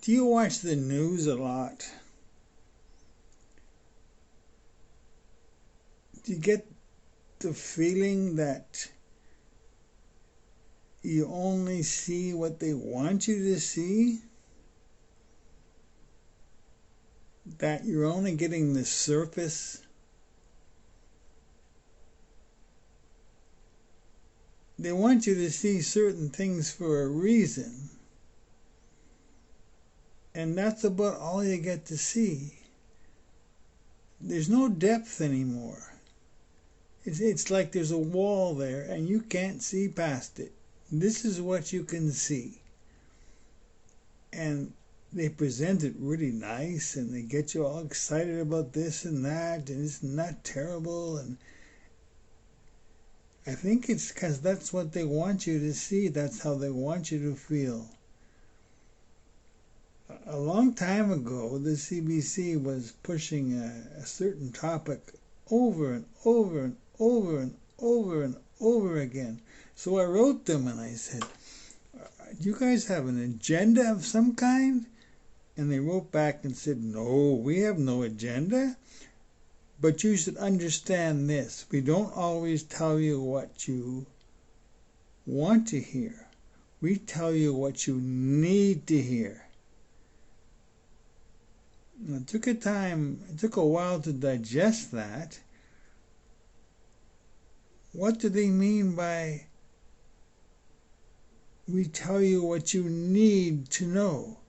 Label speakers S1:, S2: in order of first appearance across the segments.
S1: Do you watch the news a lot? Do you get the feeling that you only see what they want you to see? That you're only getting the surface? They want you to see certain things for a reason. And that's about all you get to see. There's no depth anymore. It's like there's a wall there and you can't see past it. This is what you can see. And they present it really nice and they get you all excited about this and that and isn't that terrible. And I think it's because that's what they want you to see. That's how they want you to feel. A long time ago, the CBC was pushing a certain topic over and over and over and over and over again. So I wrote them and I said, do you guys have an agenda of some kind? And they wrote back and said, no, we have no agenda. But you should understand this. We don't always tell you what you want to hear. We tell you what you need to hear. It took a while to digest that. What do they mean by we tell you what you need to know?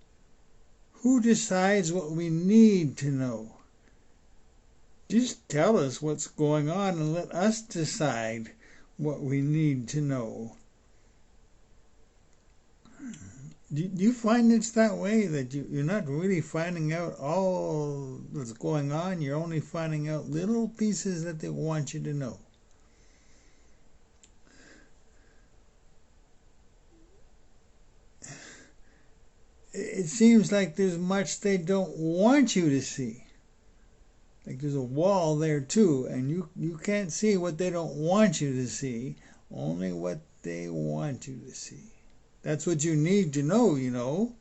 S1: Who decides what we need to know? Just tell us what's going on and let us decide what we need to know. Do you find it's that way, that you're not really finding out all that's going on? You're only finding out little pieces that they want you to know. It seems like there's much they don't want you to see. Like there's a wall there too, and you can't see what they don't want you to see, only what they want you to see. That's what you need to know, you know.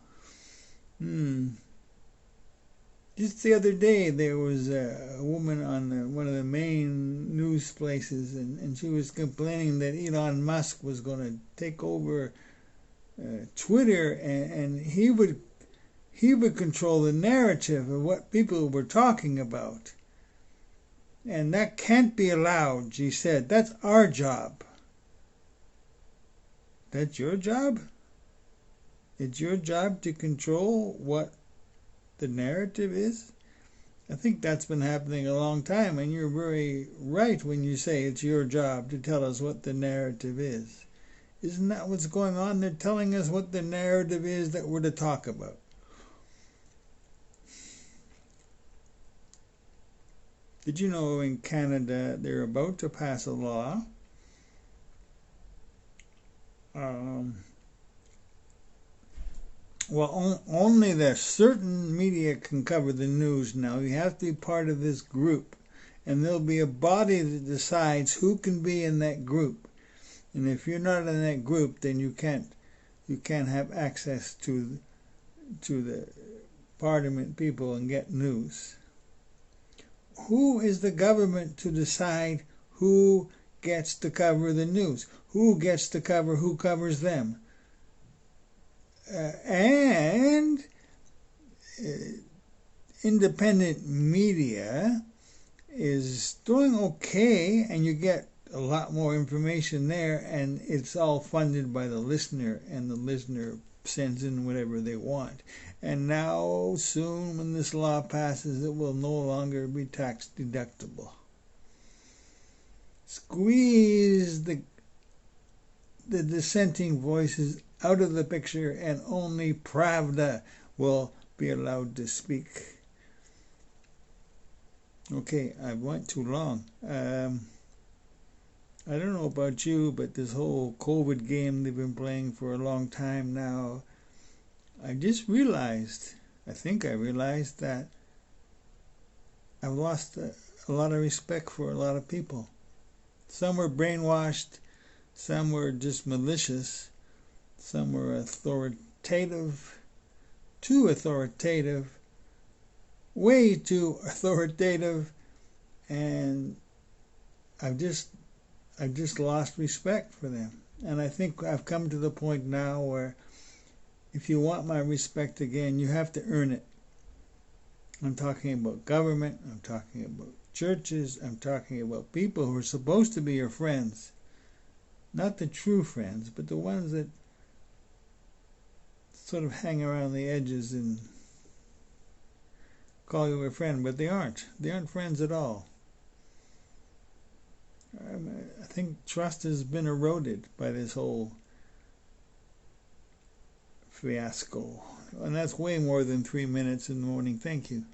S1: Just the other day, there was a woman on one of the main news places, and she was complaining that Elon Musk was going to take over Twitter, and he would control the narrative of what people were talking about. And that can't be allowed, she said. That's our job. That's your job? It's your job to control what the narrative is? I think that's been happening a long time, and you're very right when you say it's your job to tell us what the narrative is. Isn't that what's going on? They're telling us what the narrative is that we're to talk about. Did you know in Canada they're about to pass a law only that certain media can cover the news now. You have to be part of this group, and there'll be a body that decides who can be in that group. And if you're not in that group, then you can't have access to the Parliament people and get news. Who is the government to decide who gets to cover the news? Who gets to cover who covers them? And independent media is doing okay, and you get a lot more information there, and it's all funded by the listener, and the listener sends in whatever they want. And now, soon, when this law passes, it will no longer be tax deductible. Squeeze the dissenting voices out of the picture, and only Pravda will be allowed to speak. Okay, I went too long. I don't know about you, but this whole COVID game they've been playing for a long time now, I just realized, that I've lost a lot of respect for a lot of people. Some were brainwashed, some were just malicious, some were authoritative, too authoritative, way too authoritative, and I've just lost respect for them. And I think I've come to the point now where if you want my respect again, you have to earn it. I'm talking about government, I'm talking about churches, I'm talking about people who are supposed to be your friends. Not the true friends, but the ones that sort of hang around the edges and call you a friend, but they aren't. They aren't friends at all. I think trust has been eroded by this whole fiasco. And that's way more than 3 minutes in the morning. Thank you.